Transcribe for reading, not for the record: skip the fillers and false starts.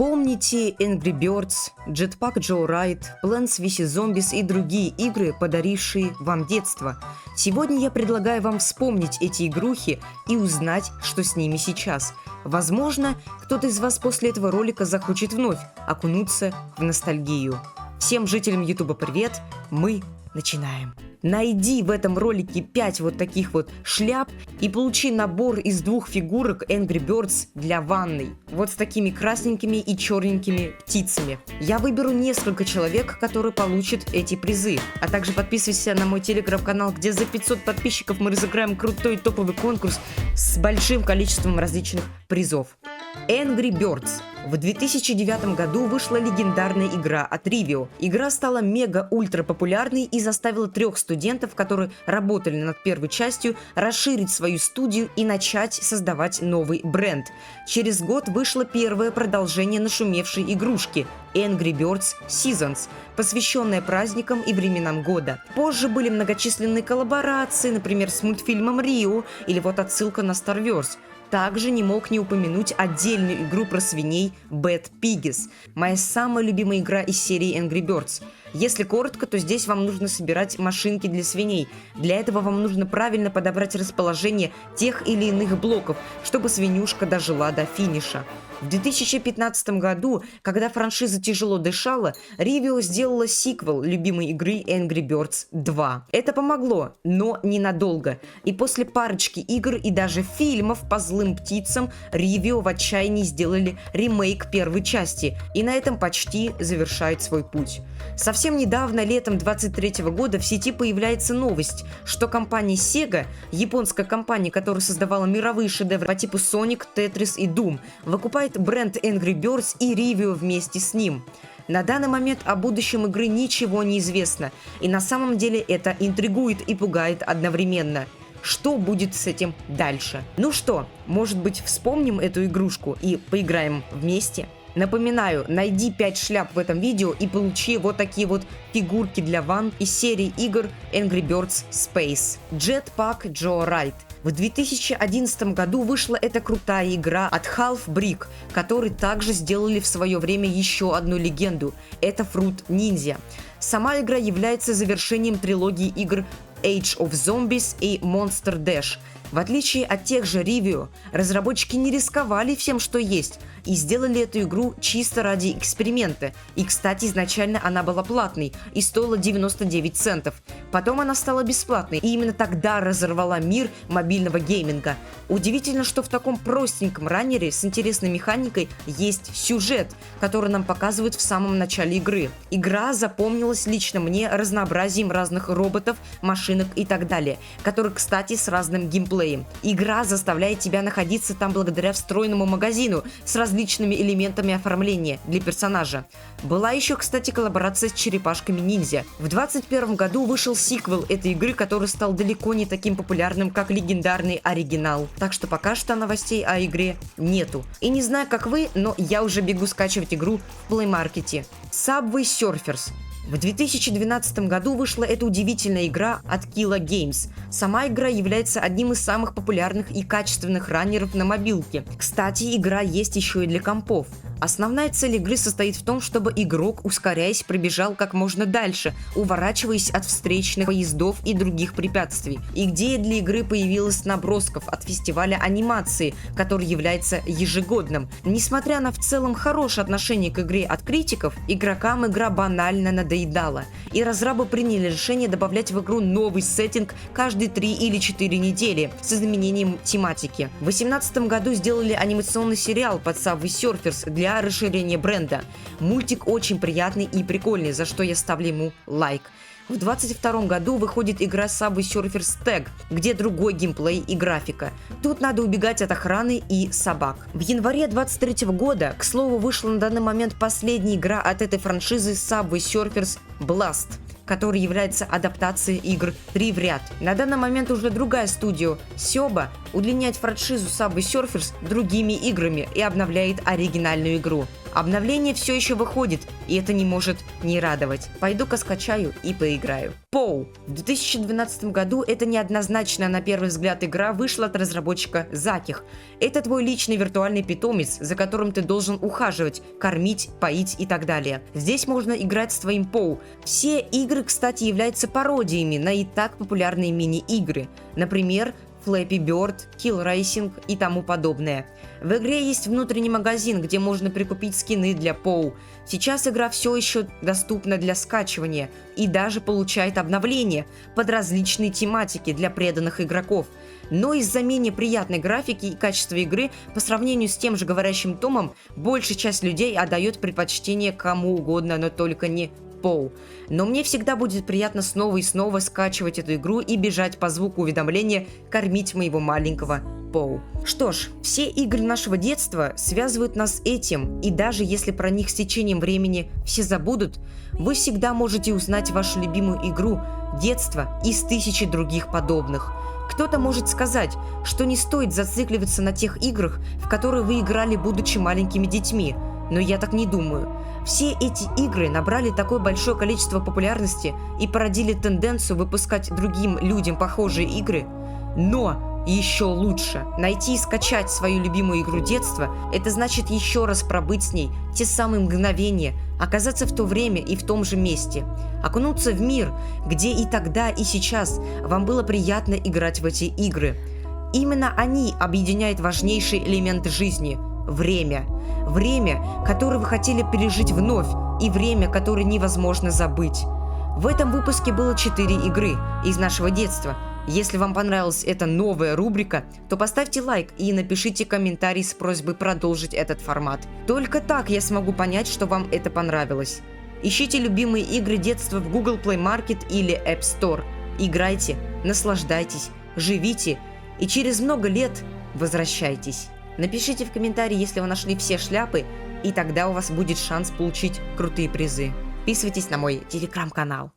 Помните Angry Birds, Jetpack Joyride, Plants vs. Zombies и другие игры, подарившие вам детство? Сегодня я предлагаю вам вспомнить эти игрухи и узнать, что с ними сейчас. Возможно, кто-то из вас после этого ролика захочет вновь окунуться в ностальгию. Всем жителям Ютуба привет, мы начинаем. Найди в этом ролике 5 вот таких вот шляп и получи набор из 2 фигурок Angry Birds для ванной. Вот с такими красненькими и черненькими птицами. Я выберу несколько человек, которые получат эти призы. А также подписывайся на мой телеграм-канал, где за 500 подписчиков мы разыграем крутой топовый конкурс с большим количеством различных призов. Angry Birds. В 2009 году вышла легендарная игра от Ривио. Игра стала мега-ультра популярной и заставила 3 студентов, которые работали над первой частью, расширить свою студию и начать создавать новый бренд. Через год вышло первое продолжение нашумевшей игрушки Angry Birds Seasons, посвященное праздникам и временам года. Позже были многочисленные коллаборации, например, с мультфильмом Рио или вот отсылка на Star Wars. Также не мог не упомянуть отдельную игру про свиней Bad Piggies. Моя самая любимая игра из серии Angry Birds. Если коротко, то здесь вам нужно собирать машинки для свиней. Для этого вам нужно правильно подобрать расположение тех или иных блоков, чтобы свинюшка дожила до финиша. В 2015 году, когда франшиза тяжело дышала, Ривио сделала сиквел любимой игры Angry Birds 2. Это помогло, но ненадолго. И после парочки игр и даже фильмов по злым птицам Ривио в отчаянии сделали ремейк первой части, и на этом почти завершает свой путь. Совсем недавно, летом 2023 года, в сети появляется новость, что компания Sega, японская компания, которая создавала мировые шедевры по типу Sonic, Tetris и Doom, выкупает бренд Angry Birds и Ривио вместе с ним. На данный момент о будущем игры ничего не известно, и на самом деле это интригует и пугает одновременно. Что будет с этим дальше? Ну что, может быть, вспомним эту игрушку и поиграем вместе? Напоминаю, найди 5 шляп в этом видео и получи вот такие вот фигурки для ванн из серии игр Angry Birds Space. Jetpack Joyride. В 2011 году вышла эта крутая игра от Half Brick, которые также сделали в свое время еще одну легенду. Это Fruit Ninja. Сама игра является завершением трилогии игр Age of Zombies и Monster Dash. В отличие от тех же Ривио, разработчики не рисковали всем, что есть, и сделали эту игру чисто ради эксперимента. И, кстати, изначально она была платной и стоила 99 центов. Потом она стала бесплатной, и именно тогда разорвала мир мобильного гейминга. Удивительно, что в таком простеньком раннере с интересной механикой есть сюжет, который нам показывают в самом начале игры. Игра запомнилась лично мне разнообразием разных роботов, машинок и так далее, которые, кстати, с разным геймплеем. Игра заставляет тебя находиться там благодаря встроенному магазину с различными элементами оформления для персонажа. Была еще, кстати, коллаборация с черепашками ниндзя. В 2021 году вышел сиквел этой игры, который стал далеко не таким популярным, как легендарный оригинал. Так что пока что новостей о игре нету. И не знаю, как вы, но я уже бегу скачивать игру в Play Market. Subway Surfers. В 2012 году вышла эта удивительная игра от Killa Games. Сама игра является одним из самых популярных и качественных раннеров на мобилке. Кстати, игра есть еще и для компов. Основная цель игры состоит в том, чтобы игрок, ускоряясь, пробежал как можно дальше, уворачиваясь от встречных поездов и других препятствий. Идея для игры появилась с набросков от фестиваля анимации, который является ежегодным. Несмотря на в целом хорошее отношение к игре от критиков, игрокам игра банально надоедала, и разрабы приняли решение добавлять в игру новый сеттинг каждые 3 или 4 недели с изменением тематики. В 2018 году сделали анимационный сериал под Subway Surfers для расширения бренда. Мультик очень приятный и прикольный, за что я ставлю ему лайк. В 2022 году выходит игра Subway Surfers Tag, где другой геймплей и графика. Тут надо убегать от охраны и собак. В январе 2023 года, к слову, вышла на данный момент последняя игра от этой франшизы Subway Surfers Blast, который является адаптацией игр 3 в ряд. На данный момент уже другая студия Sёба удлиняет франшизу Subway Surfers другими играми и обновляет оригинальную игру. Обновление все еще выходит, и это не может не радовать. Пойду-ка скачаю и поиграю. POW. В 2012 году эта неоднозначная на первый взгляд игра вышла от разработчика Заких. Это твой личный виртуальный питомец, за которым ты должен ухаживать, кормить, поить и так далее. Здесь можно играть с твоим POW. Все игры, кстати, являются пародиями на и так популярные мини-игры. Например, Flappy Bird, Kill Racing и тому подобное. В игре есть внутренний магазин, где можно прикупить скины для POW. Сейчас игра все еще доступна для скачивания и даже получает обновления под различные тематики для преданных игроков. Но из-за менее приятной графики и качества игры по сравнению с тем же Говорящим Томом, большая часть людей отдает предпочтение кому угодно, но только не POW. Но мне всегда будет приятно снова и снова скачивать эту игру и бежать по звуку уведомления кормить моего маленького POW. Что ж, все игры нашего детства связывают нас с этим, и даже если про них с течением времени все забудут, вы всегда можете узнать вашу любимую игру детства из тысячи других подобных. Кто-то может сказать, что не стоит зацикливаться на тех играх, в которые вы играли, будучи маленькими детьми, но я так не думаю. Все эти игры набрали такое большое количество популярности и породили тенденцию выпускать другим людям похожие игры. Но еще лучше найти и скачать свою любимую игру детства – это значит еще раз пробыть с ней те самые мгновения, оказаться в то время и в том же месте, окунуться в мир, где и тогда, и сейчас вам было приятно играть в эти игры. Именно они объединяют важнейший элемент жизни – время. Время, которое вы хотели пережить вновь, и время, которое невозможно забыть. В этом выпуске было 4 игры из нашего детства. Если вам понравилась эта новая рубрика, то поставьте лайк и напишите комментарий с просьбой продолжить этот формат. Только так я смогу понять, что вам это понравилось. Ищите любимые игры детства в Google Play Market или App Store. Играйте, наслаждайтесь, живите и через много лет возвращайтесь. Напишите в комментарии, если вы нашли все шляпы, и тогда у вас будет шанс получить крутые призы. Подписывайтесь на мой телеграм-канал.